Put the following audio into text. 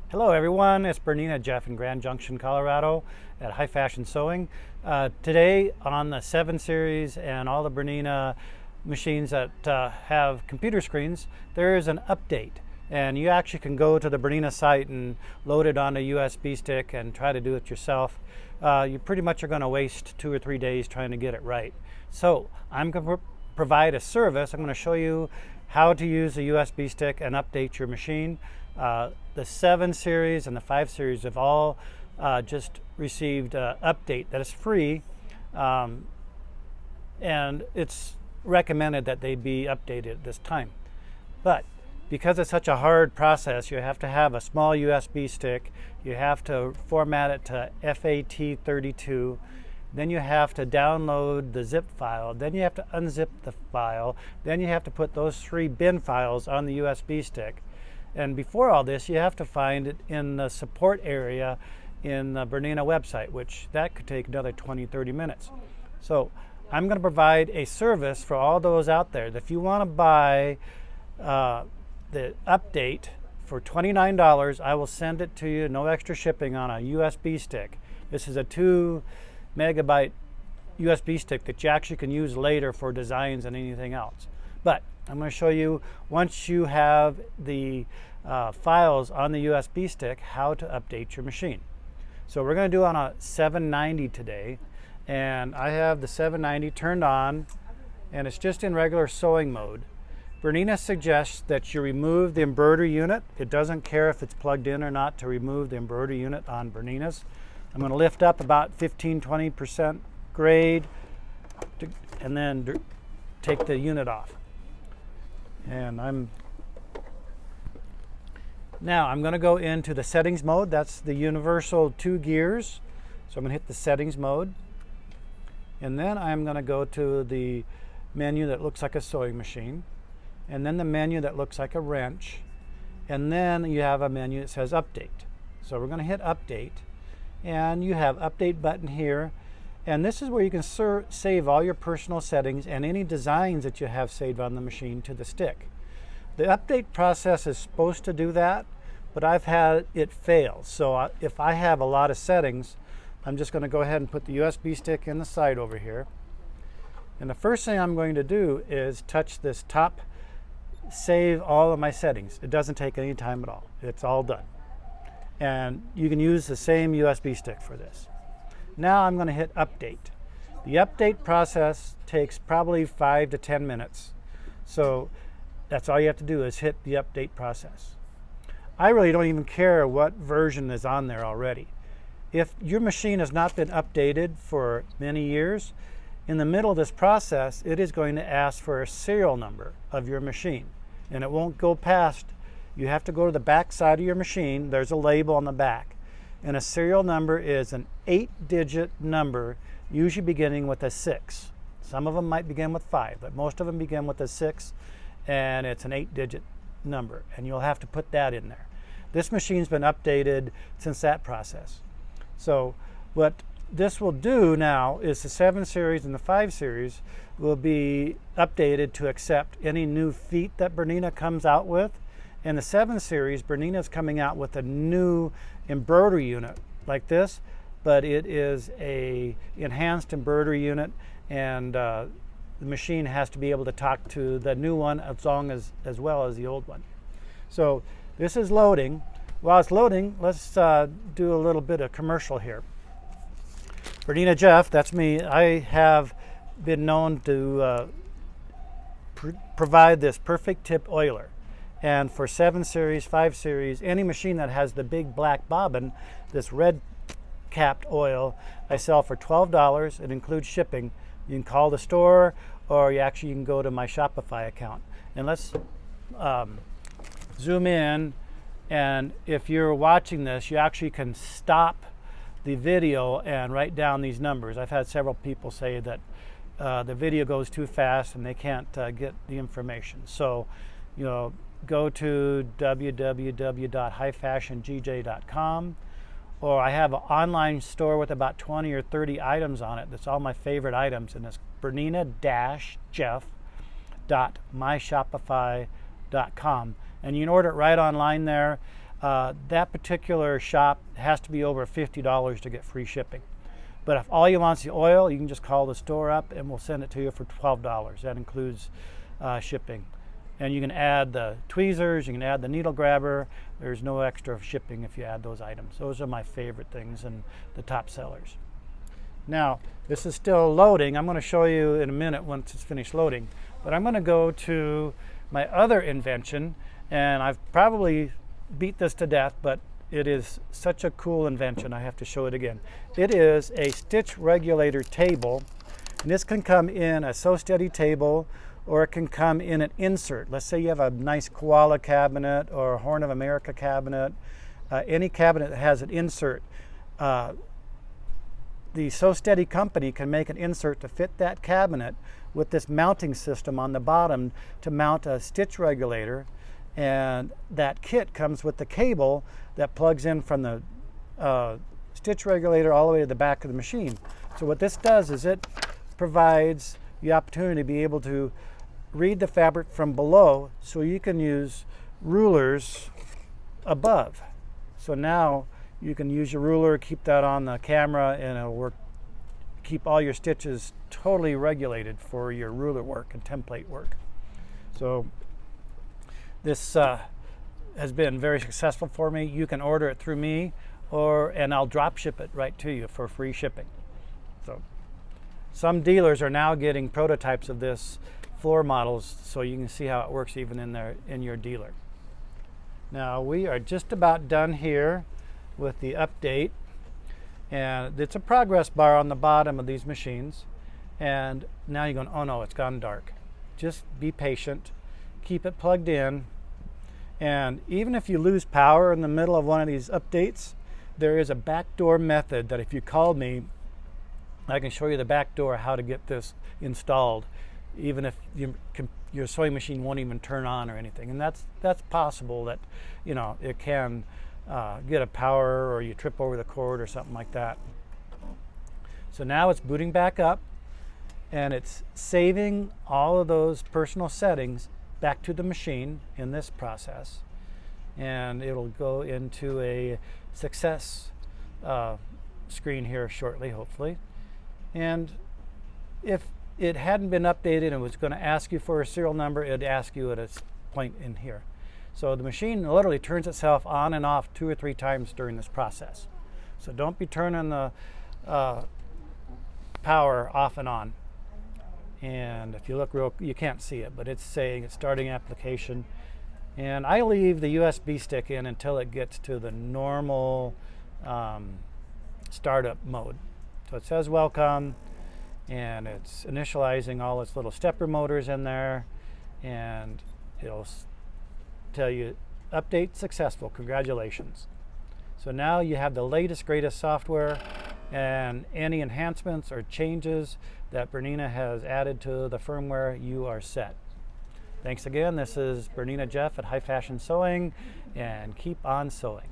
Hello everyone, it's Bernina Jeff in Grand Junction, Colorado at High Fashion Sewing. Today on the 7 Series and all the Bernina machines that have computer screens, there is an update. And you actually can go to the Bernina site and load it on a USB stick and try to do it yourself. You pretty much are going to waste 2 or 3 days trying to get it right. So I'm going to provide a service. I'm going to show you how to use a USB stick and update your machine. The 7 Series and the 5 Series have all just received an update that is free, and it's recommended that they be updated at this time. But because it's such a hard process, you have to have a small USB stick, you have to format it to FAT32, then you have to download the zip file, then you have to unzip the file, then you have to put those 3 bin files on the USB stick. And before all this, you have to find it in the support area in the Bernina website, which that could take another 20-30 minutes. So I'm going to provide a service for all those out there that if you want to buy the update for $29, I will send it to you, no extra shipping, on a USB stick. This is a 2 megabyte USB stick that you actually can use later for designs and anything else. But I'm going to show you, once you have the files on the USB stick, how to update your machine. So we're going to do it on a 790 today, and I have the 790 turned on, and it's just in regular sewing mode. Bernina suggests that you remove the embroidery unit. It doesn't care if it's plugged in or not to remove the embroidery unit on Berninas. I'm going to lift up about 15-20% grade and then take the unit off. And now I'm going to go into the settings mode. That's the universal 2 gears. So I'm going to hit the settings mode. And then I'm going to go to the menu that looks like a sewing machine. And then the menu that looks like a wrench. And then you have a menu that says update. So we're going to hit update. And you have update button here. And this is where you can save all your personal settings and any designs that you have saved on the machine to the stick. The update process is supposed to do that, but I've had it fail. So if I have a lot of settings, I'm just going to go ahead and put the USB stick in the side over here. And the first thing I'm going to do is touch this top, save all of my settings. It doesn't take any time at all. It's all done. And you can use the same USB stick for this. Now I'm going to hit update. The update process takes probably 5 to 10 minutes. So that's all you have to do is hit the update process. I really don't even care what version is on there already. If your machine has not been updated for many years, in the middle of this process, it is going to ask for a serial number of your machine. And it won't go past. You have to go to the back side of your machine. There's a label on the back. And a serial number is an 8-digit number, usually beginning with a 6. Some of them might begin with 5, but most of them begin with a 6, and it's an 8-digit number, and you'll have to put that in there. This machine's been updated since that process. So what this will do now is the 7 Series and the 5 Series will be updated to accept any new feet that Bernina comes out with. In the 7 Series, Bernina is coming out with a new embroidery unit like this, but it is a enhanced embroidery unit, and the machine has to be able to talk to the new one as well as the old one. So this is loading. While it's loading, let's do a little bit of commercial here. Bernina Jeff, that's me. I have been known to provide this perfect tip oiler. And for 7 Series, 5 Series, any machine that has the big black bobbin, this red capped oil, I sell for $12. It includes shipping. You can call the store, or you can go to my Shopify account. And let's zoom in. And if you're watching this, you actually can stop the video and write down these numbers. I've had several people say that the video goes too fast and they can't get the information. So, go to www.highfashiongj.com, or I have an online store with about 20 or 30 items on it. That's all my favorite items, and it's Bernina-Jeff.myshopify.com. And you can order it right online there. that particular shop has to be over $50 to get free shipping. But if all you want is the oil, you can just call the store up and we'll send it to you for $12. That includes shipping. And you can add the tweezers, you can add the needle grabber. There's no extra shipping if you add those items. Those are my favorite things and the top sellers. Now, this is still loading. I'm going to show you in a minute once it's finished loading. But I'm going to go to my other invention, and I've probably beat this to death, but it is such a cool invention, I have to show it again. It is a stitch regulator table, and this can come in a Sew Steady table, or it can come in an insert. Let's say you have a nice koala cabinet or a Horn of America cabinet, any cabinet that has an insert. The Sew Steady company can make an insert to fit that cabinet with this mounting system on the bottom to mount a stitch regulator, and that kit comes with the cable that plugs in from the stitch regulator all the way to the back of the machine. So what this does is it provides the opportunity to be able to read the fabric from below, so you can use rulers above. So now you can use your ruler, keep that on the camera, and it'll work, keep all your stitches totally regulated for your ruler work and template work. So this has been very successful for me. You can order it through me, and I'll drop ship it right to you for free shipping. So some dealers are now getting prototypes of this floor models, so you can see how it works even in your dealer. Now we are just about done here with the update, and it's a progress bar on the bottom of these machines, and now you're going, oh no, it's gone dark. Just be patient, keep it plugged in, and even if you lose power in the middle of one of these updates, there is a backdoor method that if you call me, I can show you the back door how to get this installed, even if your sewing machine won't even turn on or anything. And that's possible that, you know, it can get a power, or you trip over the cord or something like that. So now it's booting back up, and it's saving all of those personal settings back to the machine in this process, and it'll go into a success screen here shortly, hopefully. And if it hadn't been updated and was going to ask you for a serial number, it'd ask you at a point in here. So the machine literally turns itself on and off 2 or 3 times during this process. So don't be turning the power off and on. And if you look you can't see it, but it's saying it's starting application. And I leave the USB stick in until it gets to the normal startup mode. So it says welcome, and it's initializing all its little stepper motors in there, and it'll tell you update successful, congratulations. So now you have the latest, greatest software, and any enhancements or changes that Bernina has added to the firmware, you are set. Thanks again. This is Bernina Jeff at High Fashion Sewing, and keep on sewing.